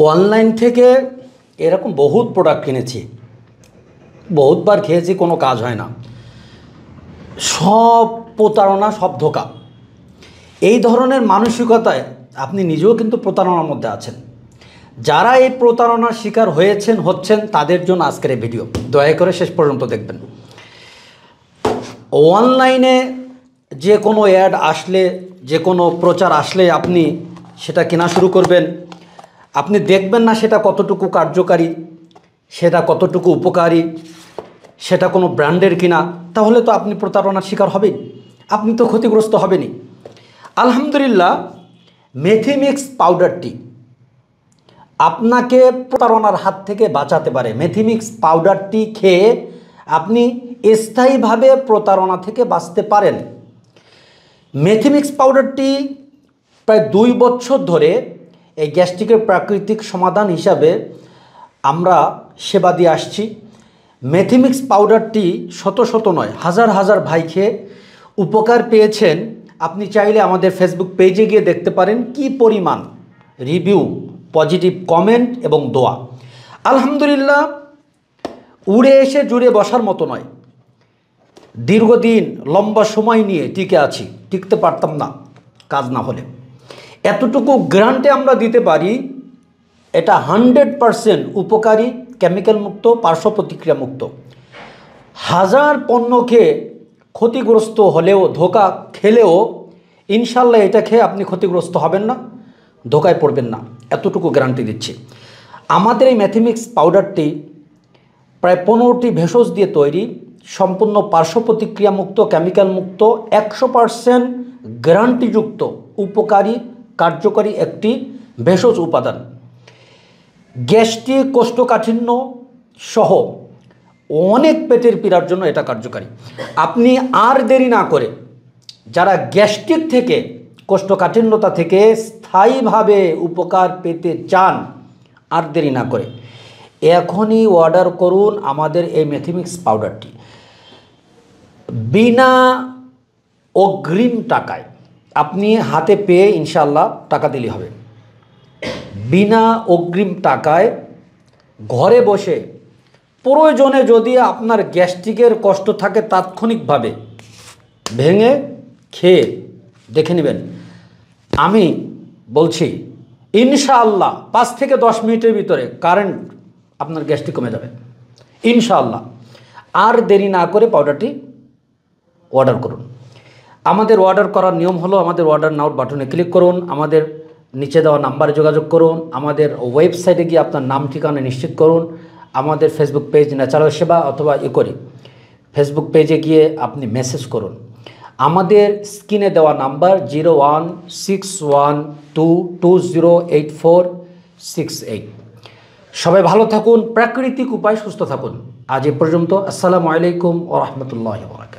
Online থেকে এরকম বহুত প্রোডাক্ট কিনেছি, বহুতবার খেয়েছি, কোনো কাজ হয় না, সব প্রতারণা, সব ধোঁকা। এই ধরনের মানসিকতায় আপনি নিজেও কিন্তু প্রতারণার মধ্যে আছেন। যারা এই প্রতারণার শিকার হচ্ছেন তাদের জন্য আজকের এই ভিডিও, দয়া করে শেষ পর্যন্ত দেখবেন। অনলাইনে যে কোনো অ্যাড আসলে, যে কোনো প্রচার আসলে আপনি সেটা কেনা শুরু করবেন। আপনি দেখবেন না সেটা কতটুকু কার্যকারী, সেটা কতটুকু উপকারী, সেটা কোনো ব্র্যান্ডের কিনা, তাহলে তো আপনি প্রতারণার শিকার হবেন, আপনি তো ক্ষতিগ্রস্ত হবেনই। আলহামদুলিল্লাহ, মেথিমিক্স পাউডারটি আপনাকে প্রতারণার হাত থেকে বাঁচাতে পারে। মেথিমিক্স পাউডারটি খেয়ে আপনি স্থায়ীভাবে প্রতারণা থেকে বাঁচতে পারেন। মেথিমিক্স পাউডারটি প্রায় 2 বছর ধরে এই গ্যাস্ট্রিকের প্রাকৃতিক সমাধান হিসাবে আমরা সেবা দিয়ে আসছি। মেথিমিক্স পাউডারটি শত শত নয়, হাজার হাজার ভাই খেয়ে উপকার পেয়েছেন। আপনি চাইলে আমাদের ফেসবুক পেজে গিয়ে দেখতে পারেন কি পরিমাণ রিভিউ, পজিটিভ কমেন্ট এবং দোয়া। আলহামদুলিল্লাহ, উড়ে এসে জুড়ে বসার মতো নয়। দীর্ঘদিন লম্বা সময় নিয়ে টিকে আছি, টিকতে পারতাম না কাজ না হলে। এতটুকু গ্যারান্টি আমরা দিতে পারি, এটা 100% উপকারী, কেমিক্যাল মুক্ত, পার্শ্ব প্রতিক্রিয়া মুক্ত। হাজার পণ্য খেয়ে ক্ষতিগ্রস্ত হলেও, ধোঁকা খেলেও ইনশাল্লাহ এটা খেয়ে আপনি ক্ষতিগ্রস্ত হবেন না, ধোঁকায় পড়বেন না, এতটুকু গ্যারান্টি দিচ্ছি। আমাদের এই মেথিমিক্স পাউডারটি প্রায় 15টি ভেষজ দিয়ে তৈরি, সম্পূর্ণ পার্শ্ব প্রতিক্রিয়া মুক্ত, কেমিক্যাল মুক্ত, 100% গ্যারান্টিযুক্ত, উপকারী, কার্যকরী একটি ভেষজ উপাদান। গ্যাস্ট্রিক, কোষ্ঠকাঠিন্য সহ অনেক পেটের পীড়ার জন্য এটা কার্যকারী। আপনি আর দেরি না করে, যারা গ্যাস্ট্রিক থেকে, কোষ্ঠকাঠিন্যতা থেকে স্থায়ীভাবে উপকার পেতে চান, আর দেরি না করে এখনই অর্ডার করুন আমাদের এই মেথিমিক্স পাউডারটি। বিনা অগ্রিম টাকায় আপনি হাতে পেয়ে ইনশাল্লাহ টাকা দিলে হবে। বিনা অগ্রিম টাকায় ঘরে বসে, প্রয়োজনে যদি আপনার গ্যাস্ট্রিকের কষ্ট থাকে তাৎক্ষণিকভাবে ভেঙে খেয়ে দেখে নেবেন। আমি বলছি ইনশাআল্লাহ 5 থেকে 10 মিনিটের ভিতরে কারেন্ট আপনার গ্যাস্ট্রিক কমে যাবে ইনশাআল্লাহ। আর দেরি না করে পাউডারটি অর্ডার করুন। আমাদের অর্ডার করার নিয়ম হলো, আমাদের অর্ডার নাও বাটনে ক্লিক করুন, আমাদের নিচে দেওয়া নাম্বারে যোগাযোগ করুন, আমাদের ওয়েবসাইটে গিয়ে আপনার নাম ঠিকানা নিশ্চিত করুন, আমাদের ফেসবুক পেজ ন্যাচারাল সেবা অথবা করি ফেসবুক পেজে গিয়ে আপনি মেসেজ করুন। আমাদের স্ক্রিনে দেওয়া নাম্বার 0161220846 সবাই ভালো থাকুন, প্রাকৃতিক উপায় সুস্থ থাকুন। আজ এ পর্যন্ত। আসসালামু আলাইকুম ওয়া রাহমাতুল্লাহি ওয়া বারাকাতুহু।